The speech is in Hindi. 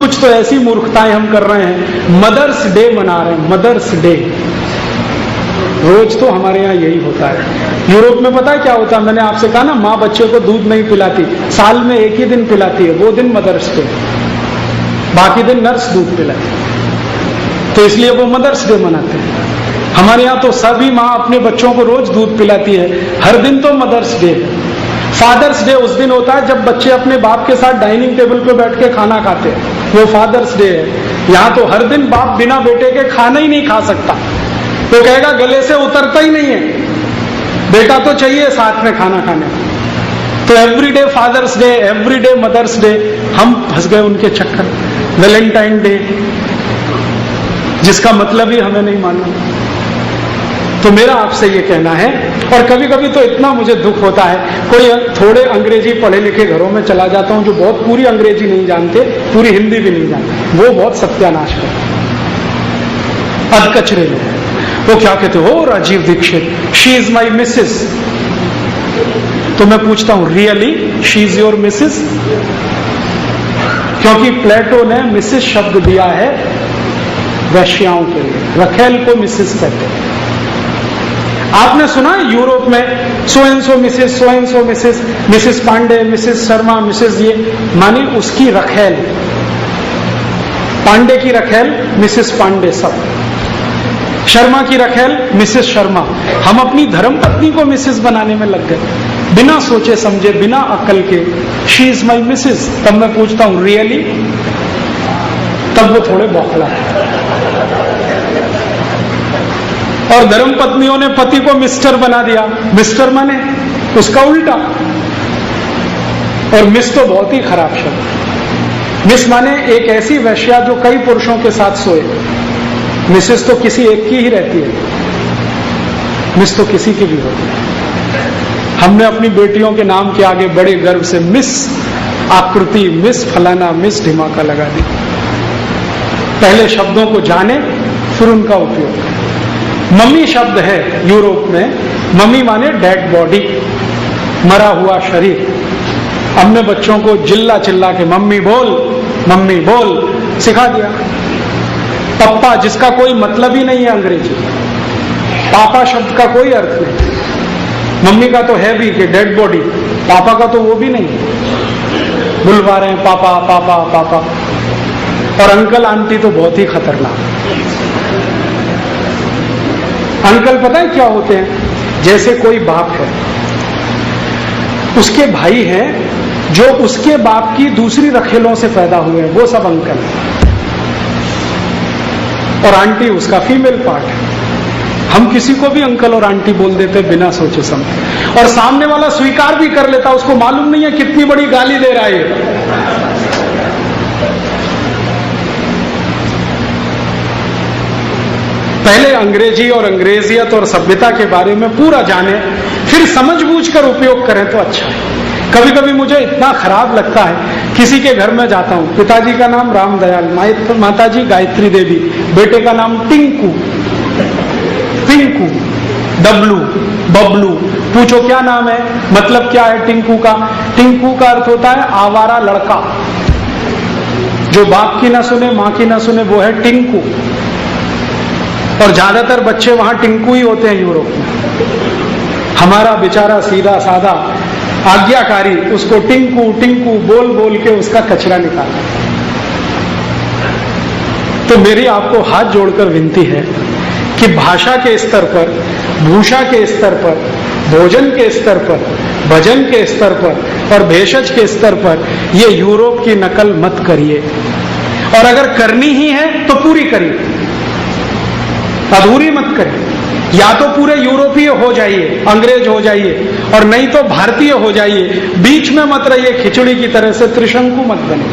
कुछ तो ऐसी मूर्खताएं हम कर रहे हैं। मदर्स डे मना रहे हैं, मदर्स डे। रोज तो हमारे यहाँ यही होता है। यूरोप में पता है क्या होता है? मैंने आपसे कहा ना, माँ बच्चे को दूध नहीं पिलाती, साल में एक ही दिन पिलाती है, वो दिन मदर्स डे, बाकी दिन नर्स दूध पिलाती है, तो इसलिए वो मदर्स डे मनाते हैं। हमारे यहाँ तो सभी माँ अपने बच्चों को रोज दूध पिलाती है, हर दिन तो मदर्स डे है। फादर्स डे उस दिन होता है जब बच्चे अपने बाप के साथ डाइनिंग टेबल पे बैठ के खाना खाते हैं, वो फादर्स डे है। यहाँ तो हर दिन बाप बिना बेटे के खाना ही नहीं खा सकता, तो कहेगा गले से उतरता ही नहीं है, बेटा तो चाहिए साथ में खाना खाने। तो everyday Father's Day, everyday Mother's Day, हम फंस गए उनके चक्कर। वैलेंटाइन डे, जिसका मतलब ही हमें नहीं मालूम। तो मेरा आपसे ये कहना है, और कभी कभी तो इतना मुझे दुख होता है, कोई थोड़े अंग्रेजी पढ़े लिखे घरों में चला जाता हूं जो बहुत पूरी अंग्रेजी नहीं जानते, पूरी हिंदी भी नहीं जानते, वो बहुत सत्यानाश करते, अधकचरे में। वो क्या कहते हो, Rajiv Dikshit, she is my Mrs. तो मैं पूछता हूं, really she is your Mrs? क्योंकि प्लेटो ने मिसेस शब्द दिया है वैश्याओं के लिए, रखेल को मिसेस कहते हैं। आपने सुना है यूरोप में so and so Mrs, so and so Mrs, Mrs Pandey, Mrs Sharma, Mrs ये, मानी उसकी रखेल, पांडे की रखेल मिसेस पांडे, सब, शर्मा की रखेल मिसेस शर्मा। हम अपनी धर्मपत्नी को मिसेस बनाने में लग गए, बिना सोचे समझे, बिना अकल के, शी इज माई मिसेस। तब मैं पूछता हूं, रियली? तब वो थोड़े बौखला है। और धर्मपत्नियों ने पति को मिस्टर बना दिया, मिस्टर माने उसका उल्टा। और मिस तो बहुत ही खराब शब्द। मिस माने एक ऐसी वैश्या जो कई पुरुषों के साथ सोए, मिसेस तो किसी एक की ही रहती है, मिस तो किसी की भी होती है। हमने अपनी बेटियों के नाम के आगे बड़े गर्व से मिस आकृति, मिस फलाना, मिस ढिमाका लगा दी। पहले शब्दों को जाने, फिर उनका उपयोग करें। मम्मी शब्द है यूरोप में, मम्मी माने डेड बॉडी, मरा हुआ शरीर। हमने बच्चों को चिल्ला चिल्ला के मम्मी बोल सिखा दिया। पप्पा, जिसका कोई मतलब ही नहीं है अंग्रेजी, पापा शब्द का कोई अर्थ नहीं। मम्मी का तो है भी कि डेड बॉडी, पापा का तो वो भी नहीं, बुलवा रहे हैं पापा पापा पापा। और अंकल आंटी तो बहुत ही खतरनाक। अंकल पता है क्या होते हैं? जैसे कोई बाप है, उसके भाई हैं जो उसके बाप की दूसरी रखेलों से पैदा हुए हैं, वो सब अंकल हैं। और आंटी उसका फीमेल पार्ट है। हम किसी को भी अंकल और आंटी बोल देते बिना सोचे समझे, और सामने वाला स्वीकार भी कर लेता, उसको मालूम नहीं है कितनी बड़ी गाली दे रहा है। पहले अंग्रेजी और अंग्रेजियत और सभ्यता के बारे में पूरा जाने, फिर समझबूझकर उपयोग करें तो अच्छा है। कभी कभी मुझे इतना खराब लगता है, किसी के घर में जाता हूं, पिताजी का नाम रामदयाल, माताजी गायत्री देवी, बेटे का नाम टिंकू, डब्लू, बबलू। पूछो क्या नाम है, मतलब क्या है टिंकू का? टिंकू का अर्थ होता है आवारा लड़का, जो बाप की ना सुने, मां की ना सुने, वो है टिंकू। और ज्यादातर बच्चे वहां टिंकू ही होते हैं यूरोप में। हमारा बेचारा सीधा साधा आज्ञाकारी उसको टिंकू टिंकू बोल बोल के उसका कचरा निकाला। तो मेरी आपको हाथ जोड़कर विनती है कि भाषा के स्तर पर, भूषा के स्तर पर, भोजन के स्तर पर, भजन के स्तर पर और भेषज के स्तर पर ये यूरोप की नकल मत करिए। और अगर करनी ही है तो पूरी करिए, अधूरी मत करें। या तो पूरे यूरोपीय हो जाइए, अंग्रेज हो जाइए, और नहीं तो भारतीय हो जाइए। बीच में मत रहिए, खिचड़ी की तरह से त्रिशंकु मत बने।